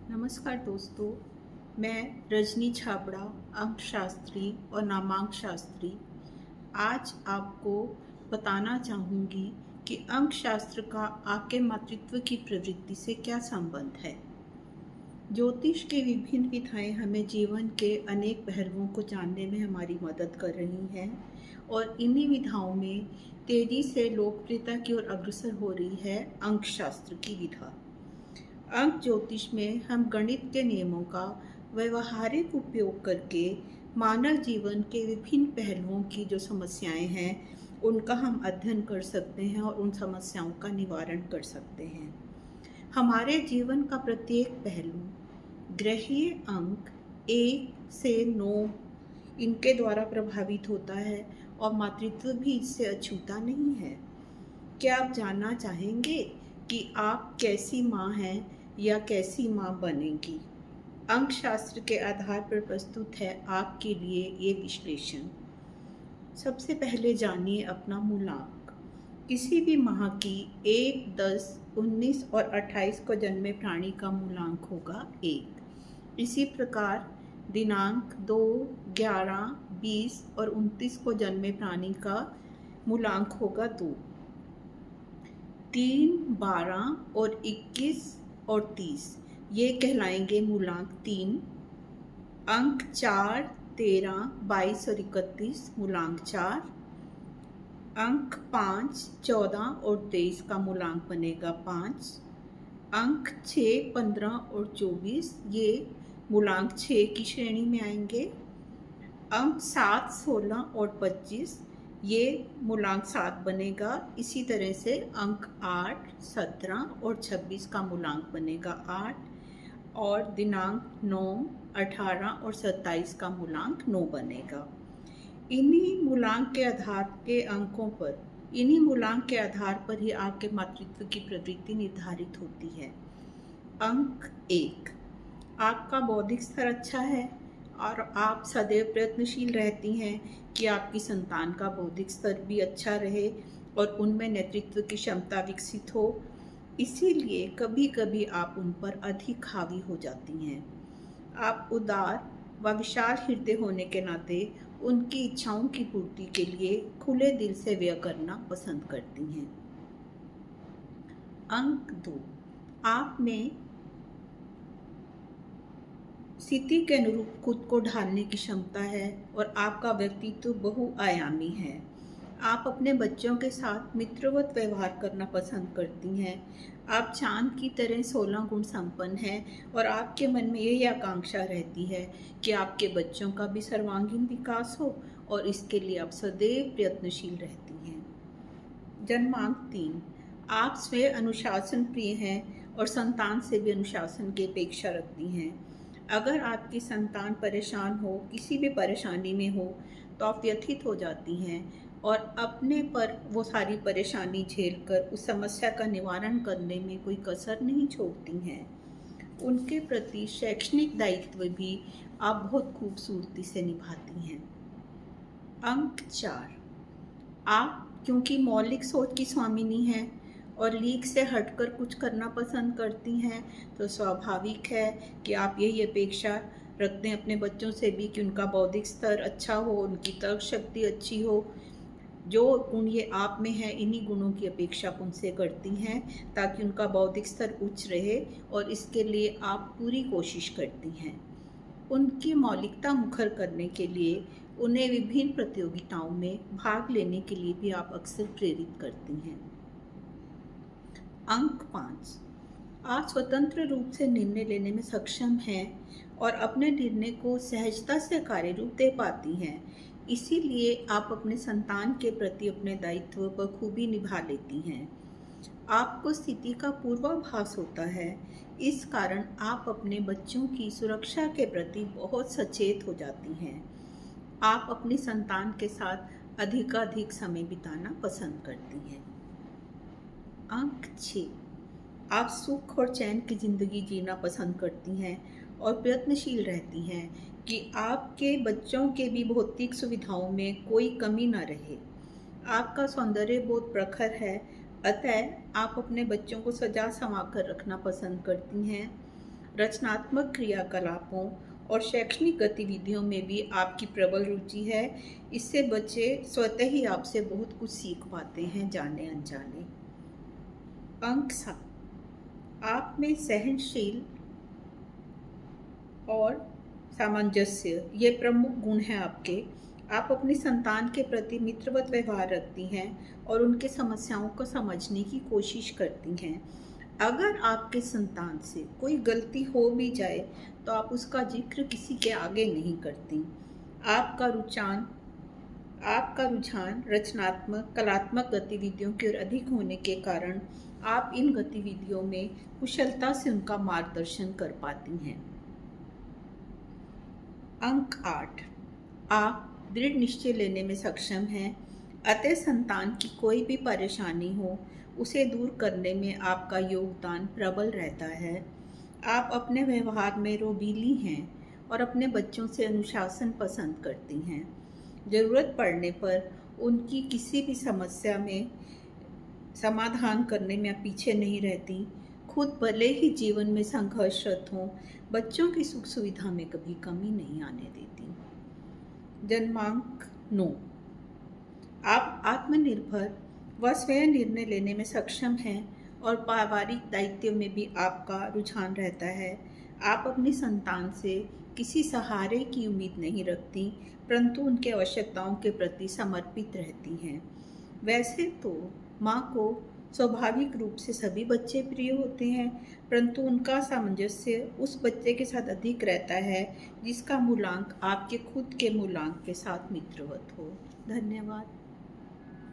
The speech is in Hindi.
नमस्कार दोस्तों, मैं रजनी छाबड़ा, अंक शास्त्री और नामांक शास्त्री आज आपको बताना चाहूँगी कि अंक शास्त्र का आपके मातृत्व की प्रवृत्ति से क्या संबंध है। ज्योतिष की विभिन्न विधाएं हमें जीवन के अनेक पहलुओं को जानने में हमारी मदद कर रही हैं और इन्हीं विधाओं में तेजी से लोकप्रियता की ओर अग्रसर हो रही है अंक शास्त्र की विधा। अंक ज्योतिष में हम गणित के नियमों का व्यवहारिक उपयोग करके मानव जीवन के विभिन्न पहलुओं की जो समस्याएं हैं उनका हम अध्ययन कर सकते हैं और उन समस्याओं का निवारण कर सकते हैं। हमारे जीवन का प्रत्येक पहलू ग्रहीय अंक 1 से 9 इनके द्वारा प्रभावित होता है और मातृत्व भी इससे अछूता नहीं है। क्या आप जानना चाहेंगे कि आप कैसी माँ हैं या कैसी माँ बनेंगी? अंक शास्त्र के आधार पर प्रस्तुत है आपके लिए ये विश्लेषण। सबसे पहले जानिए अपना मूलांक। किसी भी माह की 1, 10, 19 और 28 को जन्मे प्राणी का मूलांक होगा 1। इसी प्रकार दिनांक 2, 11, 20 और 29 को जन्मे प्राणी का मूलांक होगा 2। 3, 12 और 21 और 30 ये कहलाएंगे मूलांक 3। अंक 4, 13, 22 और 31 मूलांक 4। अंक 5, 14 और 23 का मूलांक बनेगा 5। अंक 6, 15 और 24 ये मूलांक 6 की श्रेणी में आएंगे। अंक 7, 16 और 25 ये मूलांक 7 बनेगा। इसी तरह से अंक 8, 17 और 26 का मूलांक बनेगा 8 और दिनांक 9, 18 और 27 का मूलांक 9 बनेगा। इन्हीं मूलांक के आधार पर ही आपके मातृत्व की प्रवृत्ति निर्धारित होती है। अंक 1, आपका बौद्धिक स्तर अच्छा है और आप सदैव प्रयत्नशील रहती हैं कि आपकी संतान का बौद्धिक स्तर भी अच्छा रहे और उनमें नेतृत्व की क्षमता विकसित हो। इसीलिए कभी कभी आप उन पर अधिक हावी हो जाती हैं। आप उदार व विशाल हृदय होने के नाते उनकी इच्छाओं की पूर्ति के लिए खुले दिल से व्यय करना पसंद करती हैं। अंक 2, आप में स्थिति के अनुरूप खुद को ढालने की क्षमता है और आपका व्यक्तित्व बहुआयामी है। आप अपने बच्चों के साथ मित्रवत व्यवहार करना पसंद करती हैं। आप चांद की तरह 16 गुण संपन्न हैं और आपके मन में यही आकांक्षा रहती है कि आपके बच्चों का भी सर्वांगीण विकास हो और इसके लिए आप सदैव प्रयत्नशील रहती हैं। जन्मांक 3, आप स्वयं अनुशासन प्रिय हैं और संतान से भी अनुशासन की अपेक्षा रखती हैं। अगर आपकी संतान परेशान हो, किसी भी परेशानी में हो, तो आप व्यथित हो जाती हैं और अपने पर वो सारी परेशानी झेलकर उस समस्या का निवारण करने में कोई कसर नहीं छोड़ती हैं। उनके प्रति शैक्षणिक दायित्व भी आप बहुत खूबसूरती से निभाती हैं। अंक 4, आप क्योंकि मौलिक सोच की स्वामिनी हैं और लीक से हटकर कुछ करना पसंद करती हैं, तो स्वाभाविक है कि आप यही अपेक्षा रखते हैं अपने बच्चों से भी कि उनका बौद्धिक स्तर अच्छा हो, उनकी तर्क शक्ति अच्छी हो। जो गुण ये आप में है, इन्हीं गुणों की अपेक्षा आप उनसे करती हैं ताकि उनका बौद्धिक स्तर उच्च रहे और इसके लिए आप पूरी कोशिश करती हैं। उनकी मौलिकता मुखर करने के लिए उन्हें विभिन्न प्रतियोगिताओं में भाग लेने के लिए भी आप अक्सर प्रेरित करती हैं। अंक 5, आप स्वतंत्र रूप से निर्णय लेने में सक्षम हैं और अपने निर्णय को सहजता से कार्य रूप दे पाती हैं। इसीलिए आप अपने संतान के प्रति अपने दायित्व बखूबी निभा लेती हैं। आपको स्थिति का पूर्वाभास होता है, इस कारण आप अपने बच्चों की सुरक्षा के प्रति बहुत सचेत हो जाती हैं। आप अपनी संतान के साथ अधिकाधिक समय बिताना पसंद करती हैं। अंक 6, आप सुख और चैन की जिंदगी जीना पसंद करती हैं और प्रयत्नशील रहती हैं कि आपके बच्चों के भी भौतिक सुविधाओं में कोई कमी न रहे। आपका सौंदर्य बहुत प्रखर है, अतः आप अपने बच्चों को सजा संवार कर रखना पसंद करती हैं। रचनात्मक क्रियाकलापों और शैक्षणिक गतिविधियों में भी आपकी प्रबल रुचि है। इससे बच्चे स्वतः ही आपसे बहुत कुछ सीख पाते हैं जाने अनजाने। अंक 7, आप में सहनशील और सामंजस्य ये प्रमुख गुण हैं आपके। आप अपनी संतान के प्रति मित्रवत व्यवहार रखती हैं और उनके समस्याओं को समझने की कोशिश करती हैं। अगर आपके संतान से कोई गलती हो भी जाए तो आप उसका जिक्र किसी के आगे नहीं करती। आपका रुझान रचनात्मक कलात्मक गतिविधियों की ओर अधिक होने के कारण आप इन गतिविधियों में कुशलता से उनका मार्गदर्शन कर पाती हैं। अंक 8, आप दृढ़ निश्चय लेने में सक्षम हैं, अतः संतान की कोई भी परेशानी हो उसे दूर करने में आपका योगदान प्रबल रहता है। आप अपने व्यवहार में रोबीली हैं और अपने बच्चों से अनुशासन पसंद करती हैं। ज़रूरत पड़ने पर उनकी किसी भी समस्या में समाधान करने में आप पीछे नहीं रहती। खुद भले ही जीवन में संघर्षरत हों, बच्चों की सुख सुविधा में कभी कमी नहीं आने देती। जन्मांक 9, आप आत्मनिर्भर व स्वयं निर्णय लेने में सक्षम हैं और पारिवारिक दायित्व में भी आपका रुझान रहता है। आप अपनी संतान से किसी सहारे की उम्मीद नहीं रखती, परंतु उनके आवश्यकताओं के प्रति समर्पित रहती हैं। वैसे तो माँ को स्वाभाविक रूप से सभी बच्चे प्रिय होते हैं, परंतु उनका सामंजस्य उस बच्चे के साथ अधिक रहता है जिसका मूलांक आपके खुद के मूलांक के साथ मित्रवत हो। धन्यवाद।